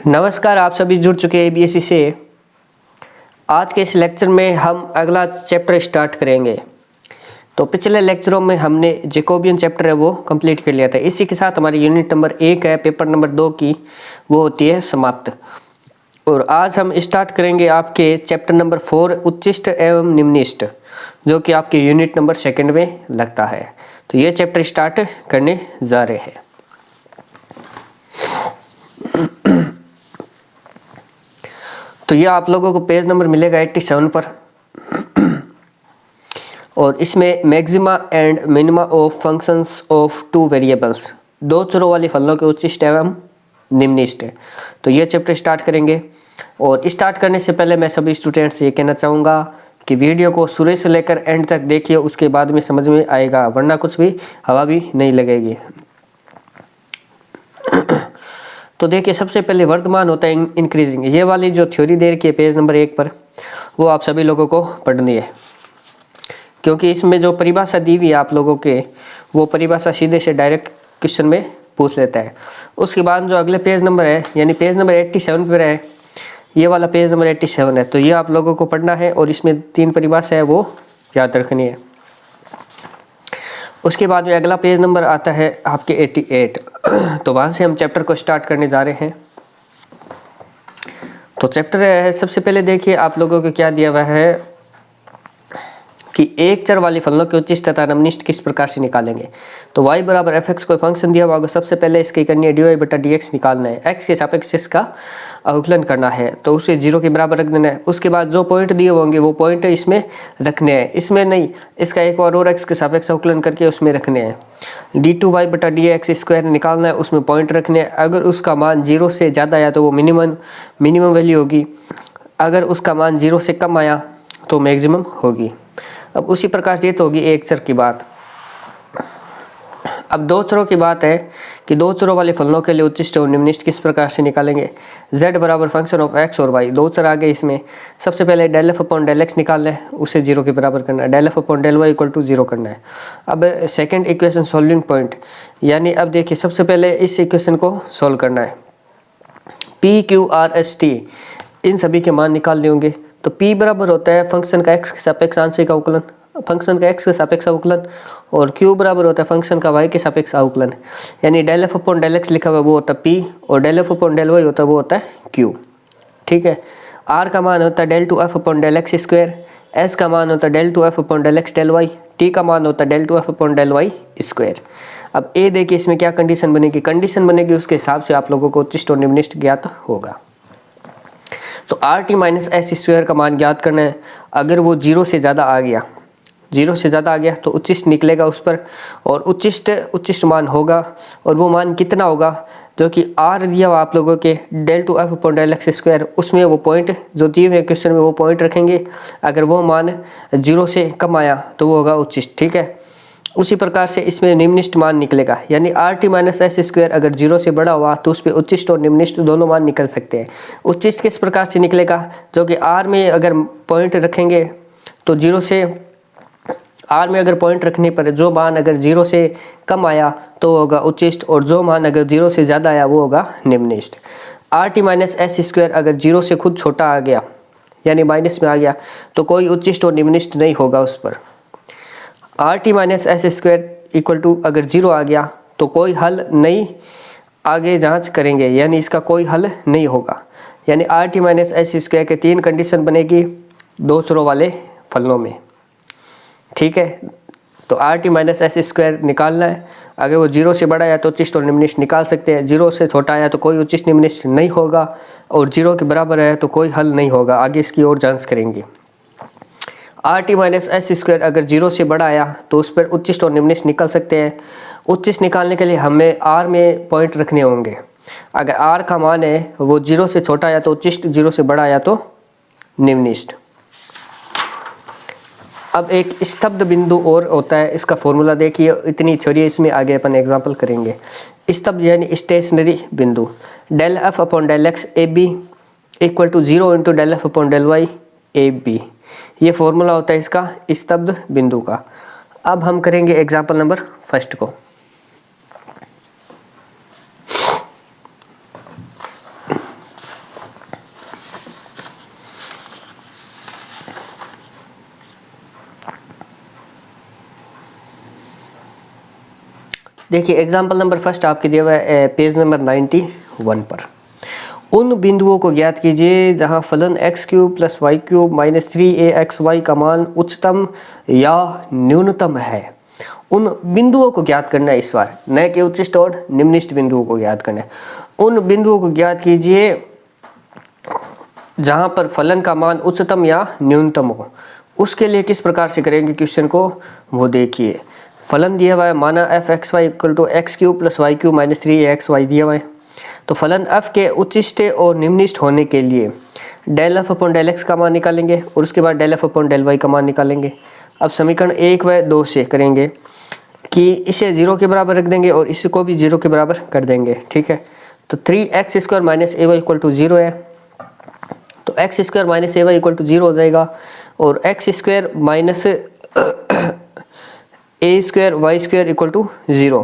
नमस्कार, आप सभी जुड़ चुके हैं ABSC से। आज के इस लेक्चर में हम अगला चैप्टर स्टार्ट करेंगे। तो पिछले लेक्चरों में हमने जैकोबियन चैप्टर है वो कंप्लीट कर लिया था। इसी के साथ हमारी यूनिट नंबर 1 है, पेपर नंबर 2 की वो होती है समाप्त। और आज हम स्टार्ट करेंगे आपके चैप्टर नंबर 4 उच्चिष्ट एवं निम्निष्ट, जो कि आपके यूनिट नंबर 2 में लगता है। तो ये चैप्टर स्टार्ट करने जा रहे हैं। तो ये आप लोगों को पेज नंबर मिलेगा 87 पर और इसमें maxima and minima of functions of two variables, दो चरों वाली फलनों के उच्चिष्ट एवं निम्निष्ट है। तो ये चैप्टर स्टार्ट करेंगे। और स्टार्ट करने से पहले मैं सभी स्टूडेंट्स से ये कहना चाहूँगा कि वीडियो को शुरू से लेकर एंड तक देखिए, उसके बाद में समझ में आएगा, वरना कुछ भी हवा भी नहीं लगेगी। तो देखिए, सबसे पहले वर्तमान होता है इंक्रीजिंग। ये वाली जो थ्योरी दे रखी है पेज नंबर 1 पर, वो आप सभी लोगों को पढ़नी है, क्योंकि इसमें जो परिभाषा दी हुई है आप लोगों के, वो परिभाषा सीधे से डायरेक्ट क्वेश्चन में पूछ लेता है। उसके बाद जो अगले पेज नंबर है, यानी पेज नंबर 87 पर है, ये वाला पेज नंबर 87 है। तो ये आप लोगों को पढ़ना है और इसमें 3 परिभाषा है वो याद रखनी है। उसके बाद में अगला पेज नंबर आता है आपके 88। तो वहाँ से हम चैप्टर को स्टार्ट करने जा रहे हैं। तो चैप्टर है, सबसे पहले देखिए आप लोगों को क्या दिया हुआ है कि एक चर वाली फलनों के उच्चिष्ट तथा निम्निष्ट किस प्रकार से निकालेंगे। तो y बराबर fx कोई फंक्शन दिया हुआ होगा, सबसे पहले इसकी करनी है dy बटा dx निकालना है, x के सापेक्ष इसका अवकलन करना है, तो उसे 0 के बराबर रख देना है। उसके बाद जो पॉइंट दिए होंगे वो पॉइंट इसमें रखने हैं, इसमें नहीं, इसका एक और x के सापेक्ष अवकलन करके उसमें रखने हैं। d2y बटा dx स्क्वायर निकालना है, उसमें पॉइंट रखने हैं। अगर उसका मान 0 से ज़्यादा आया तो वो मिनिमम वैल्यू होगी, अगर उसका मान 0 से कम आया तो मैक्सिमम होगी। अब उसी प्रकार से ये तो होगी एक चर की बात। अब दो चरों की बात है कि दो चरों वाले फलनों के लिए उच्चिष्ट और निम्निष्ट किस प्रकार से निकालेंगे। z बराबर फंक्शन ऑफ x और y, दो चर आ गए इसमें। सबसे पहले del f upon del x निकालना है, उसे 0 के बराबर करना है, del f upon del y equal to 0 करना है। अब सेकंड इक्वेशन सॉल्विंग पॉइंट, यानी अब देखिए सबसे पहले इस इक्वेशन को सॉल्व करना है। p q r s t इन सभी के मान निकालने होंगे। तो p बराबर होता है फंक्शन का x के सापेक्ष आंशिक अवकलन, फंक्शन का x के सापेक्ष अवकलन, और q बराबर होता है फंक्शन का y के सापेक्ष अवकलन। यानी del f upon del x लिखा हुआ वो होता है p और del f upon del y होता है वो होता है q। ठीक है। r का मान होता है del two f upon del x square, s का मान होता है del two f upon del x del y, t का मान होता है del two f upon del y square. अब a देखिए इसमें क्या कंडीशन बनेगी, कंडीशन बनेगी उसके हिसाब से आप लोगों को उच्चिष्ट और निम्निष्ट ज्ञात होगा। तो r T minus S square का मान ज्ञात करना है। अगर वो 0 से ज़्यादा आ गया, 0 से ज़्यादा आ गया तो उच्चिष्ट निकलेगा उस पर, और उच्चिष्ट मान होगा, और वो मान कितना होगा, जो कि आर दिया हुआ आप लोगों के del two f upon del x square, उसमें वो पॉइंट जो दिए हुए क्वेश्चन में वो पॉइंट रखेंगे। अगर वो मान 0 से कम आया तो वो होगा उच्चिष्ट। ठीक है। उसी प्रकार से इसमें निम्निष्ट मान निकलेगा, यानी R T minus S square अगर 0 से बड़ा हुआ तो उस पर उच्चिष्ट और निम्निष्ट दोनों मान निकल सकते हैं। उच्चिष्ट किस प्रकार से निकलेगा, जो कि आर में अगर पॉइंट रखेंगे तो 0 से, आर में अगर पॉइंट रखने पर जो मान अगर 0 से कम आया तो होगा उच्चिष्ट, और जो मान अगर 0 से ज़्यादा आया वो होगा निम्निष्ट। R T minus S square अगर 0 से खुद छोटा आ गया, यानी माइनस में आ गया, तो कोई उच्चिष्ट और निम्निष्ट नहीं होगा उस पर। R T minus S square equal to अगर 0 आ गया तो कोई हल नहीं, आगे जांच करेंगे, यानी इसका कोई हल नहीं होगा। यानी R T minus S square के 3 कंडीशन बनेगी दो चरों वाले फलनों में। ठीक है। तो r T minus S square निकालना है। अगर वो 0 से बड़ा है तो उच्चिष्ट और निम्निष्ट निकाल सकते हैं, 0 से छोटा आया तो कोई उच्चिष्ट निम्निष्ट नहीं होगा, और 0 के बराबर है तो कोई हल नहीं होगा। आगे इसकी और जाँच करेंगे। R T minus S square अगर 0 से बड़ा आया तो उस पर उच्चिष्ट और निम्निष्ट निकल सकते हैं। उच्चिष्ट निकालने के लिए हमें आर में पॉइंट रखने होंगे। अगर आर का मान है वो 0 से छोटा आया तो उच्चिष्ट, 0 से बड़ा आया तो निम्निष्ट। अब एक स्तब्ध बिंदु और होता है, इसका फॉर्मूला देखिए, इतनी थ्योरी इसमें आगे अपन एग्जाम्पल करेंगे। स्तब्ध यानी स्टेशनरी बिंदु, del f upon del x a b equal to 0 into del f upon del y a b, ये फॉर्मूला होता है इसका स्तब्ध बिंदु का। अब हम करेंगे एग्जाम्पल नंबर 1 को। देखिए एग्जाम्पल नंबर फर्स्ट आपके दिया हुआ है पेज नंबर 91 पर। उन बिंदुओं को ज्ञात कीजिए जहां फलन x cube plus y cube minus 3axy का मान उच्चतम या न्यूनतम है। उन बिंदुओं को ज्ञात करना है इस बार, न कि उच्चिष्ट और निम्निष्ट बिंदुओं को ज्ञात करना है। उन बिंदुओं को ज्ञात कीजिए जहां पर फलन का मान उच्चतम या न्यूनतम हो। उसके लिए किस प्रकार से करेंगे क्वेश्चन को, वो देखिए। फलन दिया हुआ है, माना f x y equal to x cube plus y cube minus 3axy दिया हुआ है। तो फलन f के उच्चिष्ट और निम्निष्ट होने के लिए del f upon del x का मान निकालेंगे और उसके बाद del f upon del y का मान निकालेंगे। अब समीकरण 1 व 2 से करेंगे कि इसे 0 के बराबर रख देंगे और इसको भी 0 के बराबर कर देंगे, ठीक है। तो 3x square minus a y equal to 0 है, तो x square minus a y equal to 0 हो जाएगा और x square minus a square y square equal to 0,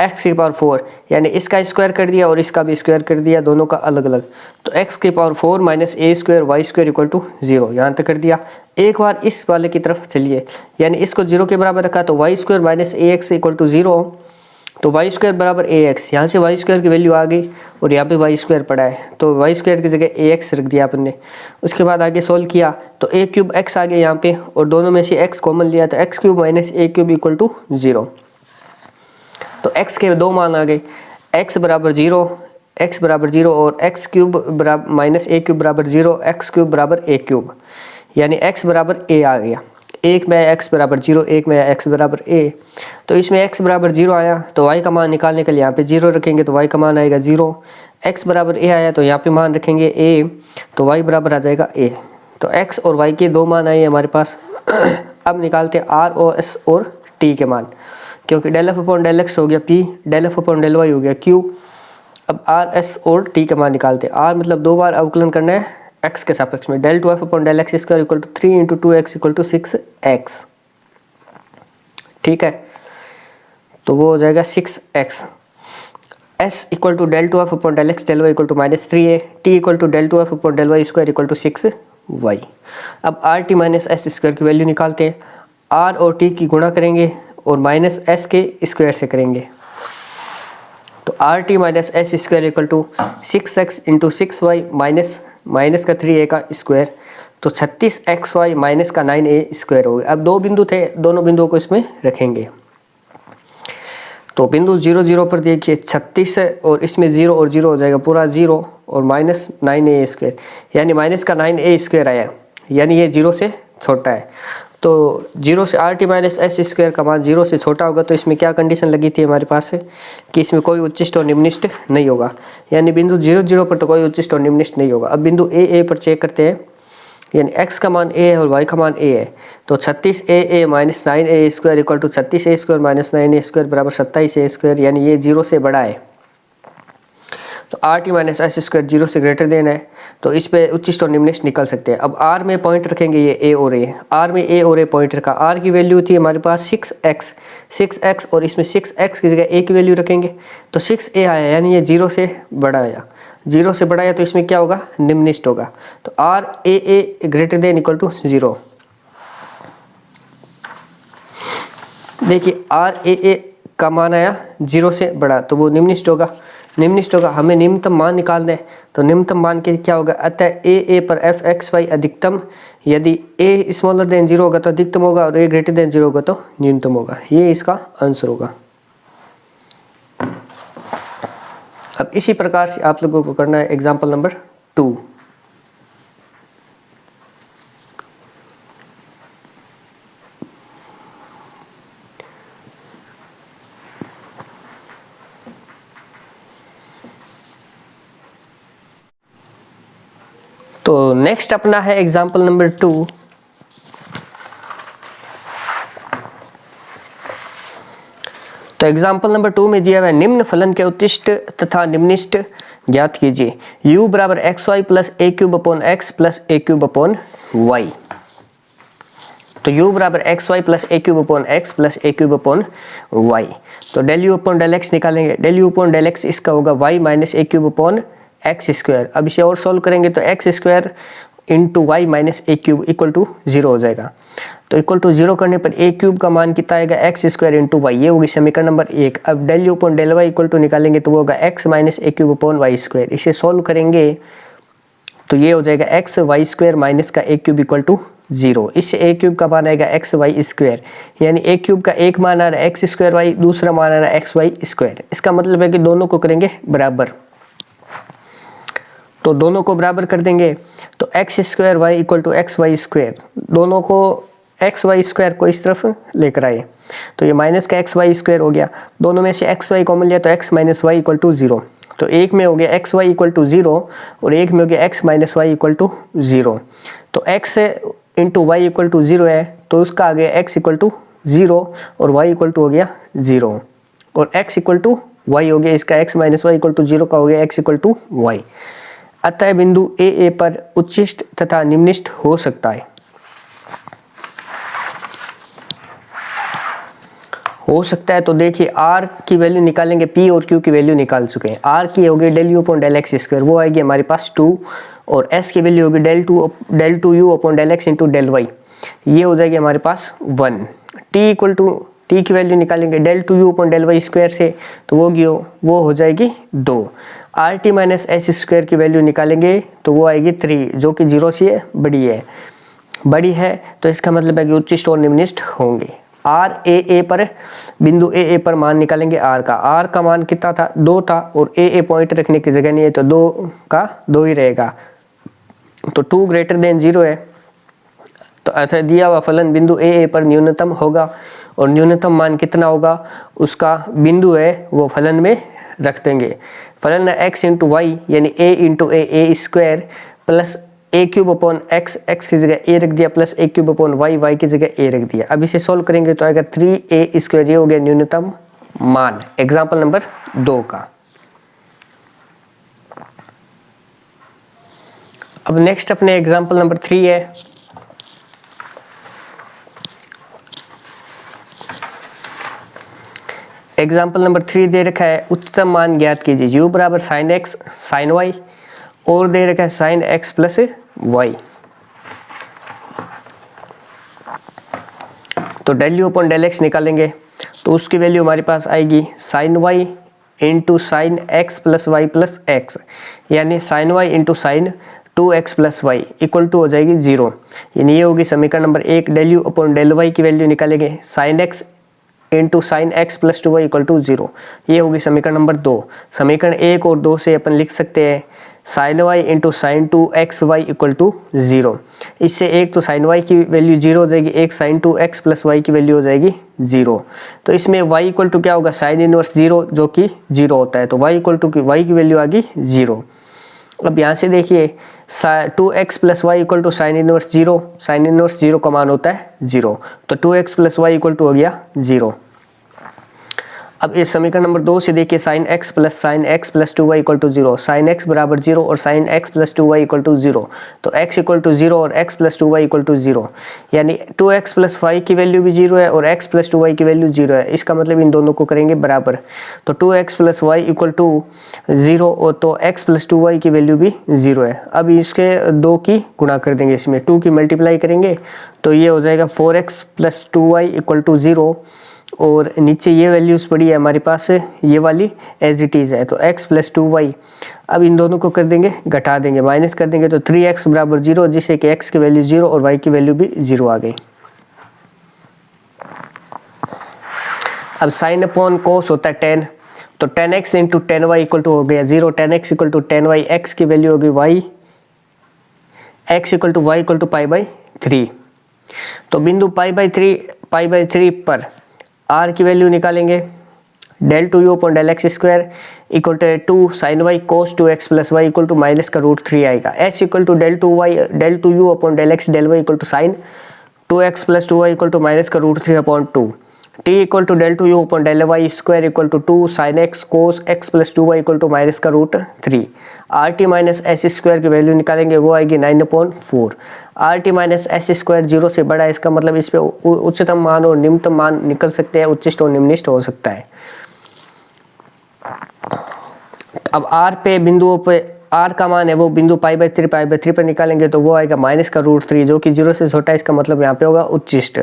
x की पावर 4 यानी इसका स्क्वायर कर दिया और इसका भी स्क्वायर कर दिया, दोनों का अलग अलग। तो एक्स की power 4 minus a square y square equal to 0 यहाँ तक कर दिया। एक बार इस वाले की तरफ चलिए, यानी इसको 0 के बराबर रखा तो y square minus a x equal to 0, तो वाई स्क्वायर बराबर ए एक्स। यहाँ से वाई स्क्वायर की वैल्यू आ गई और यहाँ पे वाई स्क्वायर पड़ा है, तो वाई स्क्वायर की जगह ए एक्स रख दिया अपन ने। उसके बाद आगे सोल्व किया तो ए क्यूब एक्स आ गया यहाँ पे और दोनों में से एक्स कॉमन लिया तो x cube minus a cube equal to 0। तो एक्स के दो मान आ गए, एक्स बराबर 0 और एक्स क्यूब बराबर माइनस ए क्यूब बराबर 0, एक्स क्यूब बराबर ए क्यूब, यानी एक्स बराबर ए आ गया। एक में x बराबर 0, एक में x बराबर a। तो इसमें x बराबर 0 आया तो y का मान निकालने के लिए यहाँ पे 0 रखेंगे तो y का मान आएगा 0। x बराबर a आया तो यहाँ पे मान रखेंगे a, तो y बराबर आ जाएगा a। तो x और y के दो मान आए हमारे पास। अब निकालते हैं r और s और t के मान, क्योंकि del f upon del x हो गया p, del f upon del y हो गया q। अब r s और t के मान निकालते हैं। r मतलब 2 बार अवकलन करना है x के सापेक्ष में, del 2f upon del x square equal to 3 into 2x equal to 6x, ठीक है। तो वो हो जाएगा 6x। s equal to del 2f upon del x del y equal to minus 3a, t equal to del 2f upon del y square equal to 6y। अब r T minus S square की value निकालते हैं। r और t की गुणा करेंगे और minus s के स्क्वायर से करेंगे, तो r T minus S square equal to 6x into 6y minus का 3a का स्क्वायर, तो 36xy माइनस का 9a स्क्वायर हो गया। अब दो बिंदु थे, दोनों बिंदुओं को इसमें रखेंगे। तो बिंदु 0 0 पर देखिए 36 है और इसमें 0 और 0 हो जाएगा, पूरा 0 और माइनस 9a स्क्वायर, यानी माइनस का 9a स्क्वायर आया, यानी ये 0 से छोटा है। तो 0 से R T minus S square का मान 0 से छोटा होगा, तो इसमें क्या कंडीशन लगी थी हमारे पास है कि इसमें कोई उच्चिष्ट और निम्निष्ट नहीं होगा, यानी बिंदु 0 0 पर तो कोई उच्चिष्ट और निम्निष्ट नहीं होगा। अब बिंदु ए पर चेक करते हैं, यानी x का मान a है और y का मान a है, तो 36a minus 9a square equal to 36a square minus 9a square बराबर 27a स्क्वायर, यानी ये 0 से बड़ा है। तो आर टी माइनस एस स्क्वायर 0 से ग्रेटर देन है, तो इस पे उच्चिष्ट और निम्निष्ट निकल सकते हैं। अब r में पॉइंट रखेंगे, ये a और a, r में a और a पॉइंट रखा। r की वैल्यू थी हमारे पास 6x और इसमें 6x की जगह a की वैल्यू रखेंगे, तो 6a आया, यानी ये 0 से बड़ा आया। 0 से बड़ा आया तो इसमें क्या होगा, निम्निष्ट होगा। तो r a greater than equal to 0। देखिए r a का मान आया 0 से बड़ा, तो वो निम्निष्ट होगा। हमें निम्नतम मान निकालना है, तो निम्नतम मान के क्या होगा, अतः a पर एफ एक्स वाई अधिकतम, यदि a स्मॉलर देन 0 होगा तो अधिकतम होगा और a ग्रेटर देन 0 होगा तो न्यूनतम होगा। ये इसका आंसर होगा। अब इसी प्रकार से आप लोगों को करना है एग्जाम्पल नंबर 2। तो नेक्स्ट अपना है एग्जाम्पल नंबर 2। तो एग्जाम्पल नंबर 2 में दिया हुआ है, निम्न फलन के उत्कृष्ट तथा निम्निष्ट ज्ञात कीजिए। u बराबर x y plus a cube upon x plus a cube upon y. तो u बराबर x y plus a cube upon x plus a cube upon y. तो del u upon del x निकालेंगे, del u upon del x इसका होगा y minus a cube upon x square. अब इसे और solve करेंगे तो x square into y minus a cube equal to 0 हो जाएगा। तो इक्वल टू 0 करने पर ए क्यूब का मान कितना आएगा, एक्स स्क्वायर इंटू वाई, ये होगी समीकरण नंबर 1। अब del u upon del y equal to निकालेंगे तो वो होगा x minus a cube upon y square. इसे सॉल्व करेंगे तो ये हो जाएगा एक्स वाई स्क्वायर माइनस का ए क्यूब इक्वल टू 0। इससे ए क्यूब का मान आएगा एक्स वाई स्क्वायर, यानी ए क्यूब का एक मान आ रहा है एक्स स्क्वायर वाई, दूसरा मान आ रहा है एक्स वाई स्क्वायर। इसका मतलब है कि दोनों को करेंगे बराबर, तो दोनों को बराबर कर देंगे तो x square y equal to x y square, दोनों को एक्स वाई स्क्वायर को इस तरफ लेकर आए तो ये माइनस का एक्स वाई स्क्वायर हो गया। दोनों में से एक्स वाई कॉमन लिया तो x minus y equal to 0। तो एक में हो गया एक्स वाई इक्वल टू 0 और एक में हो गया x minus y equal to 0। तो x into y equal to 0 है तो उसका आ गया एक्स इक्वल टू 0 और वाई इक्वल टू हो गया 0 और एक्स इक्वल टू वाई हो गया, इसका x minus y equal to 0 का हो गया एक्स इक्वल टू वाई। अतः बिंदु ए पर उच्चिष्ट तथा निम्निष्ट हो सकता है। हो सकता है तो देखिए आर की वैल्यू निकालेंगे, पी और क्यू की वैल्यू निकाल चुके हैं। आर की होगी del u upon del x square, वो आएगी हमारे पास 2 और एस की वैल्यू होगी del two u upon del x into del y, ये हो जाएगी हमारे पास 1। टी इक्वल टू टी की वैल्यू निकालेंगे del two u upon del y square से तो वो हो जाएगी 2। R T minus S square की वैल्यू निकालेंगे तो वो आएगी 3, जो कि 0 से बड़ी है तो इसका मतलब है कि उच्चिष्ट और निम्निष्ट होंगे। आर ए पर बिंदु ए पर मान निकालेंगे आर का मान कितना था, 2 था और ए पॉइंट रखने की जगह नहीं है तो 2 का 2 ही रहेगा, तो 2 ग्रेटर देन 0 है। तो ऐसा दिया हुआ फलन बिंदु ए पर न्यूनतम होगा और न्यूनतम मान कितना होगा उसका बिंदु है वो फलन में रख देंगे। फलन है एक्स इंटू वाई यानी ए into A square plus a cube upon x, x की जगह ए रख दिया, plus a cube upon Y, Y की जगह ए रख दिया। अब इसे सॉल्व करेंगे तो आएगा 3a स्क्वायर, ये हो गया न्यूनतम मान एग्जाम्पल नंबर 2 का। अब नेक्स्ट अपने एग्जाम्पल नंबर 3 है। एग्जाम्पल नंबर 3 दे रखा है उच्चतम मान ज्ञात कीजिए, u बराबर साइन एक्स साइन वाई और दे रखा है साइन एक्स प्लस वाई। तो del u upon del x निकालेंगे तो उसकी वैल्यू हमारे पास आएगी sine y into sine x plus y plus x, यानी sine y into sine 2x plus y equal to हो जाएगी 0, यानी ये होगी समीकरण number 1। Del u upon del y की वैल्यू निकालेंगे sine x into sine x plus 2y equal to 0, ये होगी समीकरण नंबर 2। समीकरण 1 और 2 से अपन लिख सकते हैं sine y into sine 2x y equal to 0। इससे एक तो साइन वाई की वैल्यू 0 हो जाएगी, एक साइन 2x प्लस वाई की वैल्यू हो जाएगी 0। तो इसमें y इक्वल टू क्या होगा, साइन इनवर्स 0 जो कि 0 होता है, तो y इक्वल टू y की वैल्यू आ गई 0। अब यहाँ से देखिए 2x plus y equal to sine inverse 0, sine inverse 0 का मान होता है 0, तो 2x plus y equal to हो गया 0। अब इस समीकरण नंबर 2 से देखिए sine x plus 2y equal to 0, sine x बराबर 0 और sine x plus 2y equal to 0, तो x इक्वल टू 0 और x plus 2y equal to 0, यानी 2x प्लस वाई की वैल्यू भी 0 है और x प्लस 2y की वैल्यू 0 है। इसका मतलब इन दोनों को करेंगे बराबर, तो 2x plus y equal to 0 और तो x प्लस 2y की वैल्यू भी 0 है। अब इसके 2 की गुणा कर देंगे, इसमें 2 की मल्टीप्लाई करेंगे तो ये हो जाएगा 4x plus 2y equal to 0 और नीचे ये वैल्यूज़ पड़ी है हमारे पास, ये वाली एज इट इज़ है, तो x प्लस 2y। अब इन दोनों को कर देंगे घटा देंगे, माइनस कर देंगे तो 3x बराबर 0, जिससे कि x की वैल्यू 0 और y की वैल्यू भी 0 आ गई। अब साइन अपॉन कोस होता है 10, तो 10x into 10y equal to हो गया 0, 10x equal to 10y, x की वैल्यू होगी y, x equal to y equal to π/3। तो बिंदु π/3 पर r की वैल्यू निकालेंगे, del two u upon del x square equal to 2 sine y cos 2x plus y equal to minus का √3 आएगा। h equal to del two u upon del x del y equal to sine 2x plus 2y equal to minus का √3 upon 2। t equal to del two u upon del y square equal to 2 sine x cos x plus 2y equal to minus का √3। R T minus S square की value निकालेंगे, वो आएगी 9/4। आर T minus S स्क्वायर 0 से बड़ा है, इसका मतलब इस पे उच्चतम मान और निम्नतम मान निकल सकते हैं, उच्चिष्ट और निम्निष्ट हो सकता है। अब आर पे बिंदुओं पे आर का मान है वो बिंदु π/3 पर निकालेंगे तो वो आएगा -√3 जो कि 0 से छोटा है। इसका मतलब यहाँ पे होगा उच्चिष्ट।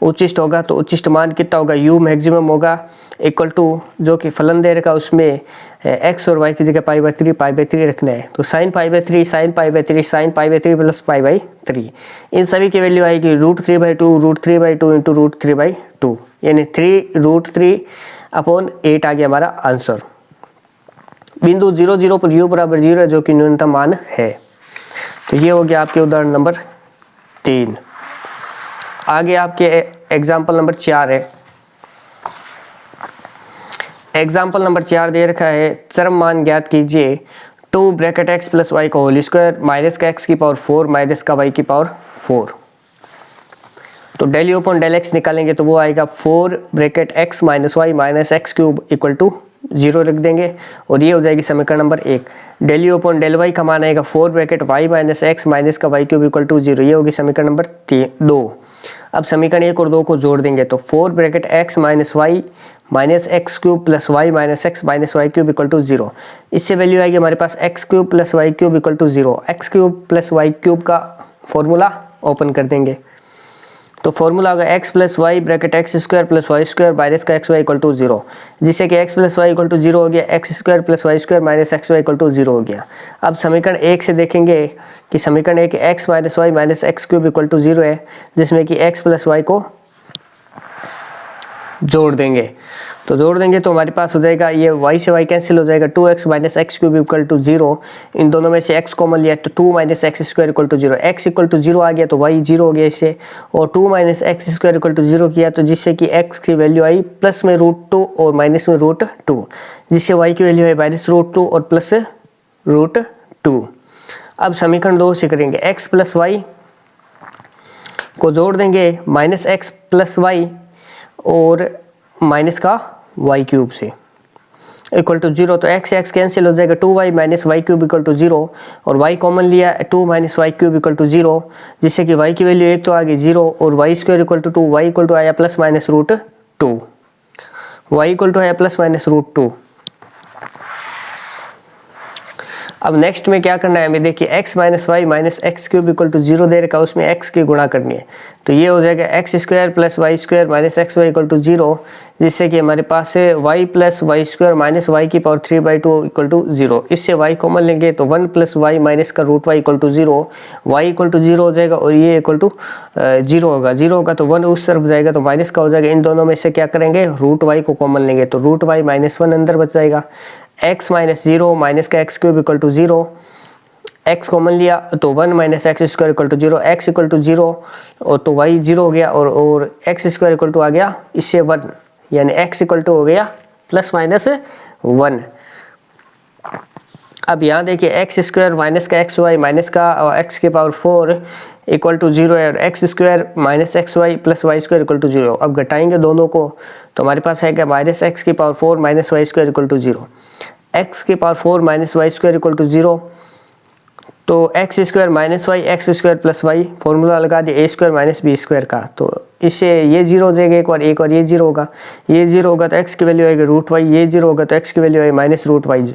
उच्चिष्ट होगा तो उच्चिष्ट मान कितना होगा, u मैक्सिमम होगा इक्वल टू जो कि फलन दे रखा उसमें x और y की जगह π/3 रखना है। तो sin π/3 sin π/3 प्लस π/3 इन सभी की वैल्यू आएगी √3/2 √3/2 इंटू √3/2 यानी 3√3/8 आ गया हमारा आंसर। बिंदु 0 0 पर u बराबर 0 है जो कि न्यूनतम मान है। तो ये हो गया आपके उदाहरण नंबर 3। आगे आपके एग्जाम्पल नंबर 4 है। एग्जाम्पल नंबर 4 दे रखा है चरम मान ज्ञात कीजिए 2 ब्रैकेट x प्लस वाई का होल स्क्वायर माइनस का x की पावर 4 माइनस का y की पावर 4। तो del u upon del x निकालेंगे तो वो आएगा 4 bracket x minus y minus x cube equal to 0 रख देंगे और ये हो जाएगी समीकरण number 1। Del u upon del y का मान आएगा 4 bracket y minus x minus का y क्यूब इक्वल टू 0, ये होगी समीकरण नंबर 2। अब समीकरण 1 और 2 को जोड़ देंगे तो 4 bracket x minus y minus x cube plus y minus x minus y cube equal to 0। इससे वैल्यू आएगी हमारे पास x cube plus y cube equal to 0। X cube plus y cube का फॉर्मूला ओपन कर देंगे तो formula होगा x plus y bracket x square plus y square minus का एक्स वाई इक्वल टू 0, जिससे कि x plus y equal to 0 हो गया। X square plus y square minus x y equal to 0 हो गया। अब समीकरण 1 से देखेंगे कि समीकरण 1 x minus y minus x cube equal to 0 है, जिसमें कि x प्लस वाई को जोड़ देंगे तो जोड़ देंगे तो हमारे पास हो जाएगा ये y से y कैंसिल हो जाएगा 2x minus x cube equal to 0। इन दोनों में से x कॉमन लिया तो 2 minus x square equal to 0। x equal to 0 आ गया तो y 0 हो गया इससे, और 2 minus x square equal to 0 किया तो जिससे कि x की वैल्यू आई प्लस में √2 और माइनस में √2, जिससे y की वैल्यू है माइनस √2 और प्लस √2। अब समीकरण 2 से करेंगे x प्लस वाई को जोड़ देंगे माइनस एक्स प्लस वाई और माइनस का y क्यूब से इक्वल टू 0। तो x x कैंसिल हो जाएगा 2y minus y cube equal to 0 और y कॉमन लिया 2 minus y cube equal to 0, जिससे कि y की वैल्यू 1 तो आ गई 0 और y square equal to 2, y equal to आया plus minus √2, y equal to आया प्लस माइनस √2। अब नेक्स्ट में क्या करना है हमें, देखिए x minus y minus x cube equal to 0 दे रखा है, उसमें x की गुणा करनी है तो ये हो जाएगा x square plus y square minus x y equal to 0, जिससे कि हमारे पास है y plus y square minus y की पावर 3/2 इक्वल टू 0। इससे y कॉमन लेंगे तो 1 प्लस वाई माइनस का √y equal to 0, y equal to 0 हो जाएगा और ये इक्वल टू 0 होगा। 0 होगा तो 1 उस तरफ जाएगा तो माइनस का हो जाएगा। इन दोनों में से क्या करेंगे √y को कॉमन लेंगे तो √y माइनस 1 अंदर बच जाएगा। x माइनस 0 माइनस का x cube equal to 0, x common लिया तो 1 minus x square equal to 0, x equal to 0 और तो y 0 हो गया और एक्स स्क्वायर इक्वल टू आ गया इससे 1, यानी x इक्वल टू हो गया प्लस माइनस 1। अब यहाँ देखिए एक्स स्क्वायर माइनस का एक्स वाई माइनस का x की पावर 4 इक्वल टू 0 है और x square minus x y plus y square equal to 0। अब घटाएंगे दोनों को तो हमारे पास है क्या माइनस एक्स की power 4 minus y square equal to 0, x की power 4 minus y square equal to 0। तो x square minus y x square plus y formula लगा दिया a square minus b square का, तो इससे ये 0 हो जाएगा एक और ये 0 होगा। ये 0 होगा तो एक्स की वैल्यू आएगी √y, ये 0 होगा तो एक्स की वैल्यू आएगी माइनस √y,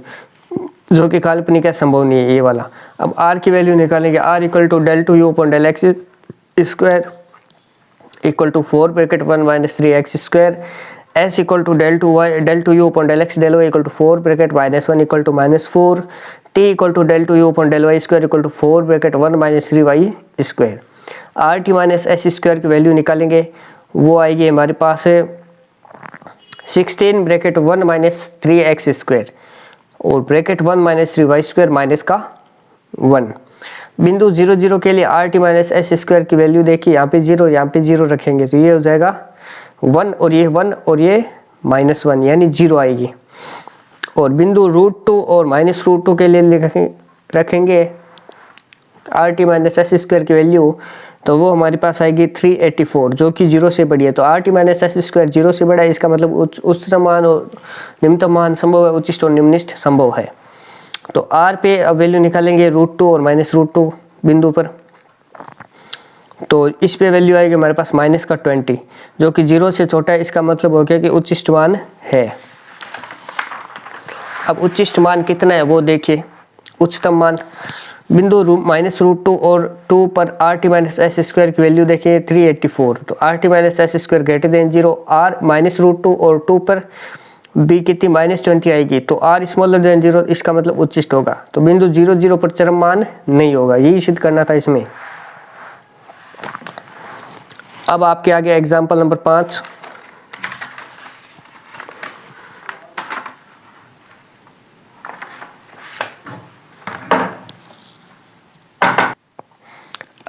जो कि काल्पनिक है, संभव नहीं है ये वाला। अब r की वैल्यू निकालेंगे, r equal to del two u upon del x square equal to 4 bracket 1 minus 3x square, s equal to del two u upon del x del y equal to 4 bracket minus 1 equal to minus 4, t equal to del two u upon del y square equal to 4 bracket 1 minus 3y square. R T minus S square की value निकालेंगे, वो आएगी हमारे पास 16 bracket 1 minus 3x square और bracket 1 minus 3y square minus का 1। बिंदु 0 0 के लिए R T minus S square की वैल्यू देखिए, यहाँ पे 0 यहाँ पे 0 रखेंगे तो ये हो जाएगा 1 और ये 1 और ये माइनस 1 यानी 0 आएगी। और बिंदु √2 और माइनस √2 के लिए रखेंगे R T minus S square की वैल्यू, तो वो हमारे पास आएगी 384 जो कि 0 से बड़ी है। तो आर टी माइनस एस स्क्वायर 0 से बड़ा है, इसका मतलब उच्चतम मान और निम्नतम मान संभव है, उच्चिष्ट और निम्निष्ठ संभव है। तो आर पे अब वैल्यू निकालेंगे √2 और माइनस √2 बिंदु पर, तो इस पे वैल्यू आएगी हमारे पास माइनस का 20 जो कि 0 से छोटा है, इसका मतलब हो गया कि उच्चिष्ट मान है। अब उच्चिष्ट मान कितना है वो देखिए, उच्चतम मान। बिंदु -√2 और 2 पर RT माइनस एस स्क्वायर की वैल्यू देखिए 384, तो RT minus S square greater than 0, R -√2 और 2 पर बी कितनी -20 आएगी, तो R स्मॉलर देन 0, इसका मतलब उच्चिष्ट होगा। तो बिंदु 0, 0 पर चरम मान नहीं होगा, यही सिद्ध करना था इसमें। अब आपके आगे एग्जाम्पल नंबर 5।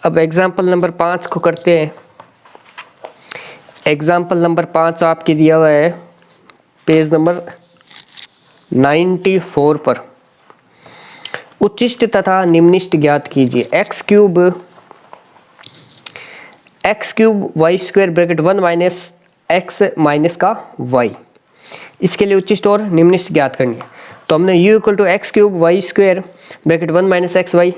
अब एग्जाम्पल नंबर 5 को करते हैं। एग्जाम्पल नंबर 5 आपके दिया हुआ है पेज नंबर 94 पर। उच्चिष्ट तथा निम्निष्ट ज्ञात कीजिए। X cube y square bracket 1 minus x minus का वाई, इसके लिए उच्चिष्ट और निम्निष्ट ज्ञात करनी है। तो हमने u equal to x cube y square bracket 1 minus x y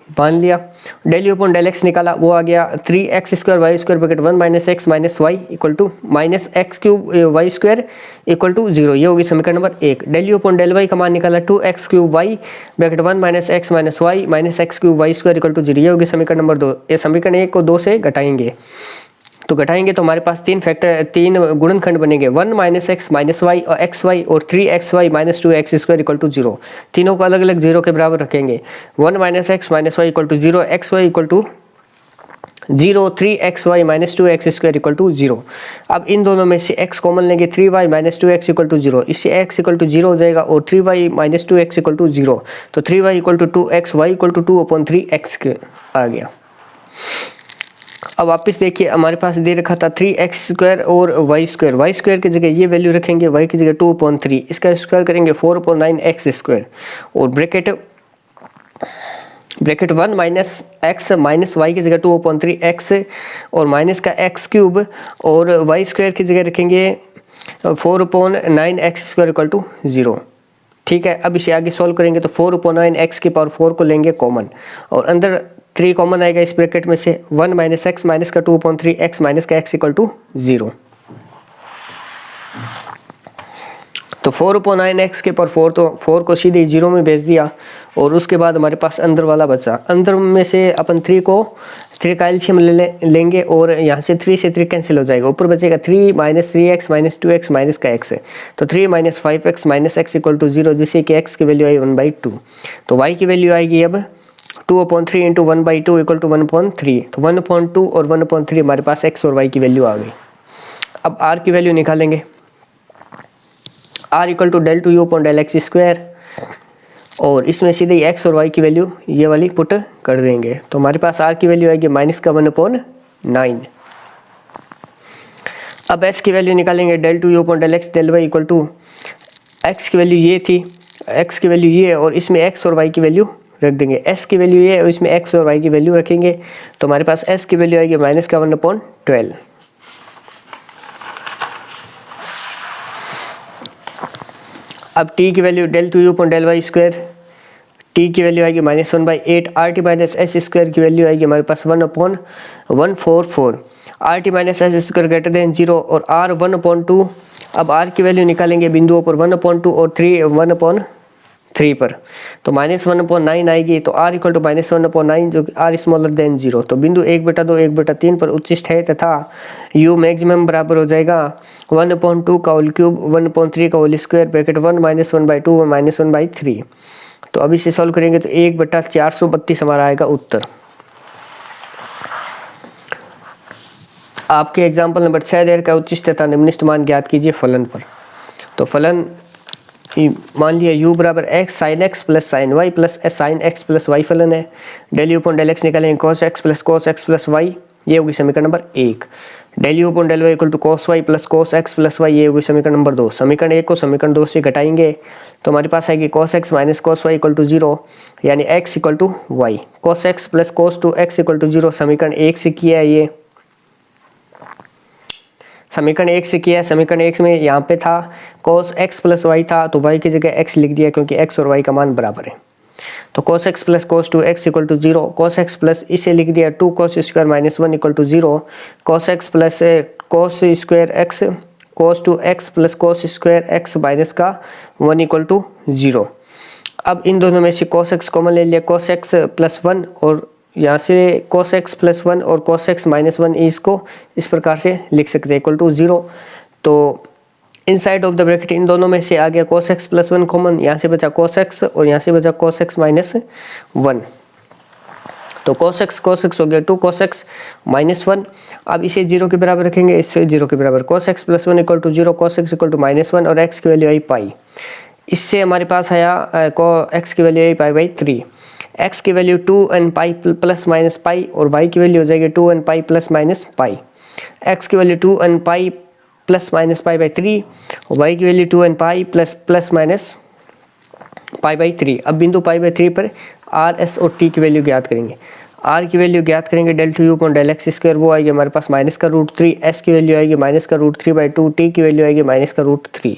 मान लिया, del u upon del x निकाला, वो आ गया 3x square y square bracket 1 minus x minus y equal to minus x cube y square equal to 0, ये होगी समीकरण number 1। Del u upon del y का मान निकाला 2x cube y bracket 1 minus x minus y minus x cube y square equal to 0, ये होगी समीकरण number 2। ये समीकरण 1 को 2 से घटाएंगे, तो घटाएंगे तो हमारे पास तीन गुणनखंड बनेंगे, 1 माइनस एक्स माइनस वाई और एक्स वाई और 3x y minus 2x square equal to 0। तीनों को अलग अलग 0 के बराबर रखेंगे। 1 minus x minus y equal to 0, x y equal to 0, 3x y minus 2x square equal to 0। अब इन दोनों में से x कॉमन लेंगे, 3y minus 2x equal to 0, इससे x इक्वल टू 0 हो जाएगा और 3y minus 2x equal to 0, तो 3y equal to 2x, y equal to 2/3x आ गया। अब वापस देखिए, हमारे पास दे रखा था 3x स्क्वायर और वाई स्क्वायर की जगह ये वैल्यू रखेंगे, y की जगह 2/3, इसका स्क्वायर करेंगे 4/9x स्क्वायर और bracket 1 minus x minus y की जगह 2/3x और माइनस का x क्यूब और वाई स्क्वायर की जगह रखेंगे 4/9x स्क्वायर इक्वल टू 0। ठीक है, अब इसे आगे सॉल्व करेंगे तो 4/9x की पावर 4 को लेंगे कॉमन और अंदर 3 कॉमन आएगा इस ब्रैकेट में से, 1 माइनस एक्स माइनस का 2/3x माइनस का x इक्वल टू 0। तो 4/9x के पर 4, तो 4 को सीधे 0 में भेज दिया और उसके बाद हमारे पास अंदर वाला बचा। अंदर में से अपन 3 का एलसीएम लेंगे और यहाँ से 3 से 3 कैंसिल हो जाएगा, ऊपर बचेगा 3 minus 3x minus 2x minus का x है, तो 3 minus 5x minus x equal to 0, जिससे कि x की वैल्यू आई 1/2। तो y की वैल्यू आएगी अब 2/3 इंटू 1/2 इक्वल टू 1/3, तो 1/2 और 1/3 हमारे पास x और y की वैल्यू आ गई। अब r की वैल्यू निकालेंगे, r equal to del two u upon del x square और इसमें सीधे x और y की वैल्यू ये वाली पुट कर देंगे, तो हमारे पास r की वैल्यू आएगी माइनस का 1/9। अब s की वैल्यू निकालेंगे, del two u upon del x del y equal to x की वैल्यू ये थी, x की वैल्यू ये और इसमें x और y की वैल्यू रख देंगे, s की वैल्यू ये और इसमें x और y की वैल्यू रखेंगे, तो हमारे पास s की वैल्यू आएगी माइनस का 1/12। अब t की value del two u upon del y square, t की वैल्यू आएगी -1/8, RT माइनस एस स्क्वायर की वैल्यू आएगी हमारे पास 1/144, RT minus S square greater than 0 और r 1/2। अब r की वैल्यू निकालेंगे बिंदुओं पर 1/2 और 1/3 पर, तो -1/9 आएगी, तो r इक्वल टू -1/9 जो कि r स्मॉलर देन 0, तो बिंदु 1/2 1/3 पर उच्चिष्ट है तथा u मैक्सिमम बराबर हो जाएगा 1/2 का होल क्यूब 1/3 का whole square bracket 1 minus 1/2 minus 1/3। तो अब इसे सॉल्व करेंगे तो 1/432 हमारा आएगा उत्तर। आपके एग्जाम्पल नंबर 6 देर का उच्चिष्ट तथा निम्निष्ट मान ज्ञात कीजिए फलन पर। तो फलन मान लिया u बराबर x sine x plus sine y plus sine x plus y फलन है, del u upon del x निकालेंगे cos x प्लस वाई, ये होगी समीकरण number 1। Del u upon del y equal to cos y plus x plus y, ये होगी समीकरण number 2। समीकरण 1 को समीकरण 2 से घटाएंगे तो हमारे पास आएगी cos x minus cos y equal to 0, यानी x equal to y, cos x plus cos 2x equal to 0 समीकरण 1 से किया है, ये समीकरण 1 से किया है। समीकरण 1 में यहाँ पे था cos x प्लस वाई था, तो y की जगह x लिख दिया क्योंकि x और y का मान बराबर है, तो cos x plus cos 2x equal to 0, cos x plus इसे लिख दिया 2 cos square minus 1 equal to 0, cos x plus cos square x cos 2x plus cos square x minus का 1 इक्वल टू 0। अब इन दोनों में से cos x कॉमन ले लिया, cos x प्लस 1 और यहाँ से cos x प्लस 1 और cos x माइनस 1 इसको इस प्रकार से लिख सकते हैं इक्वल टू 0। तो इनसाइड ऑफ द ब्रैकेट इन दोनों में से आ गया cos x प्लस 1 कॉमन, यहाँ से बचा cos x और यहाँ से बचा cos x माइनस 1। तो cos x हो गया 2 cos x माइनस 1। अब इसे 0 के बराबर रखेंगे, इससे 0 के बराबर cos x plus 1 equal to 0, cos x equal to minus 1 और x की वैल्यू आई पाई। इससे हमारे पास आया x की value I pi by 3, x की value 2 n pi plus minus pi और y की वैल्यू हो जाएगी 2 n pi plus minus pi. x की value 2 n pi plus minus pi by 3 और y की value 2 n pi plus minus pi by 3। अब बिंदु पाई बाई 3 पर r s और t की वैल्यू ज्ञात करेंगे। r की वैल्यू ज्ञात करेंगे del two u upon del x square, वो आएगी हमारे पास माइनस का रूट 3, s की वैल्यू आएगी माइनस का रूट 3 बाई 2, t की वैल्यू आएगी माइनस का root 3,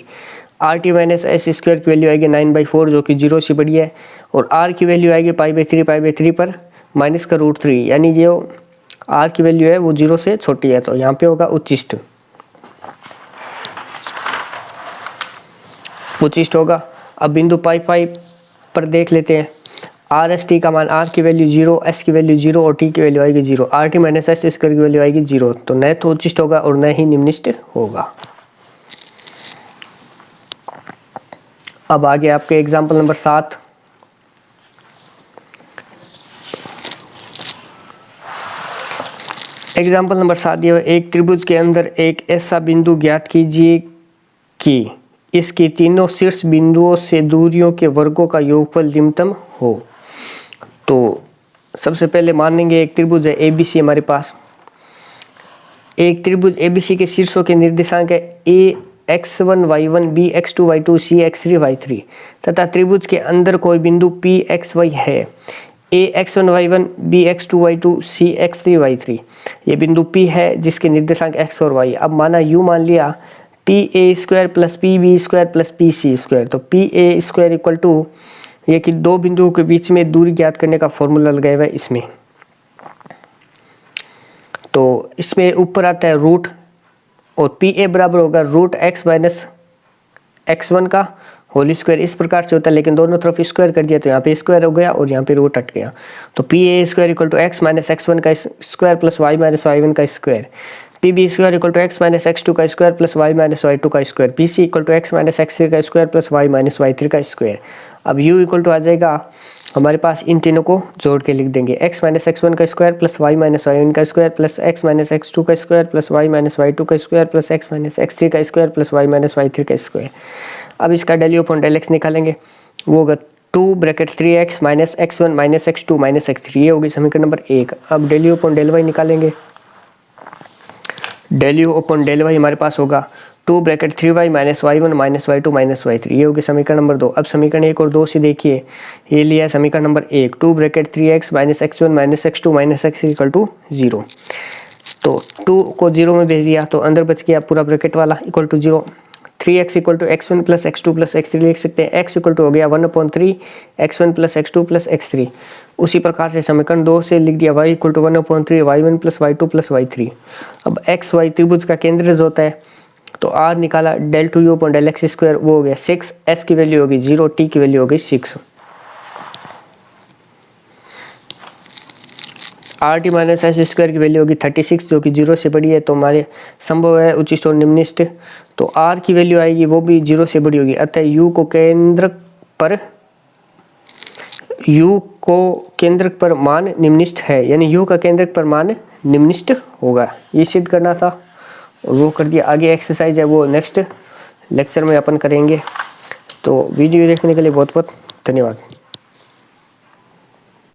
r T minus S square की वैल्यू आएगी 9/4 जो कि 0 से बड़ी है और r की वैल्यू आएगी पाई बाई 3 पर माइनस का रूट 3, यानी जो r की वैल्यू है वो 0 से छोटी है, तो यहाँ पे होगा उच्चिष्ट होगा। अब बिंदु पाई पर देख लेते हैं, आर एस टी का मान r की वैल्यू 0, s की वैल्यू 0 और t की वैल्यू आएगी 0, R T minus S square की वैल्यू आएगी 0, तो न तो उच्चिष्ट होगा और न ही निम्निष्ट होगा। अब आगे आपके एग्जाम्पल नंबर 7। एग्जाम्पल नंबर 7 दिया हुआ, एक त्रिभुज के अंदर एक ऐसा बिंदु ज्ञात कीजिए कि इसके तीनों शीर्ष बिंदुओं से दूरियों के वर्गों का योगफल निम्नतम हो। तो सबसे पहले मानेंगे एक त्रिभुज है ABC हमारे पास। एक त्रिभुज ABC के शीर्षों के निर्देशांक है A x1 y1 b x2 y2 c x3 y3 तथा त्रिभुज के अंदर कोई बिंदु P x y है। A x1 y1 b x2 y2 c x3 y3 ये बिंदु P है जिसके निर्देशांक x और y। अब माना यूँ मान लिया PA square plus PB square plus PC square, तो PA स्क्वायर इक्वल टू ये कि दो बिंदुओं के बीच में दूरी ज्ञात करने का फॉर्मूला लगाया हुआ है इसमें। तो इसमें ऊपर आता है रूट और PA बराबर होगा रूट x माइनस x1 का होल स्क्वायर, इस प्रकार से होता है, लेकिन दोनों तरफ स्क्वायर कर दिया तो यहाँ पे स्क्वायर हो गया और यहाँ पे रूट हट गया। तो PA square equal to x minus x1 का square plus y minus y1 का square, PB square equal to x minus x2 का square plus y minus y2 का square, PC equal to x minus x3 का square plus y minus y3 का square. अब u equal to आ जाएगा हमारे पास, इन तीनों को जोड़ के लिख देंगे x माइनस x1 का square plus y minus y1 का square plus x minus x2 का square plus y minus y2 का square plus x minus x3 का square plus y minus y3 का स्क्वायर। अब इसका del u upon del x निकालेंगे, वो होगा 2 bracket 3x minus x1 minus x2 minus x3, ये होगी समीकरण नंबर 1। अब del u upon del y निकालेंगे, del u upon del y हमारे पास होगा 2 bracket 3y minus y1 minus y2 minus y3, ये होगी समीकरण नंबर 2। अब समीकरण 1 और 2 से देखिए, ये लिया है समीकरण number 1 2 bracket 3x minus x1 minus x2 minus x3 equal to 0। तो 2 को 0 में भेज दिया तो अंदर बच गया पूरा ब्रैकेट वाला equal to 0। 3x equal to x1 plus x2 plus x3 लिख सकते हैं, x इक्वल टू हो गया 1/3 x1 plus x2 plus x3। उसी प्रकार से समीकरण 2 से लिख दिया y equal to 1/3 y1 plus y2 plus y3। अब x y त्रिभुज का केंद्र जो होता है तो r निकाला, del two u upon del x square, वो हो गया 6, s की वैल्यू होगी 0, t की वैल्यू होगी 6। R T minus S square की वैल्यू होगी 36 जो कि 0 से बड़ी है, तो हमारे संभव है उच्चिष्ट और निम्निष्ट। तो r की वैल्यू आएगी वो भी 0 से बड़ी होगी, अतः u को केंद्रक पर मान निम्निष्ट है, यानी u का केंद्रक पर मान निम्निष्ट होगा। ये सिद्ध करना था और वो कर दिया। आगे एक्सरसाइज है वो नेक्स्ट लेक्चर में अपन करेंगे। तो वीडियो देखने के लिए बहुत बहुत धन्यवाद।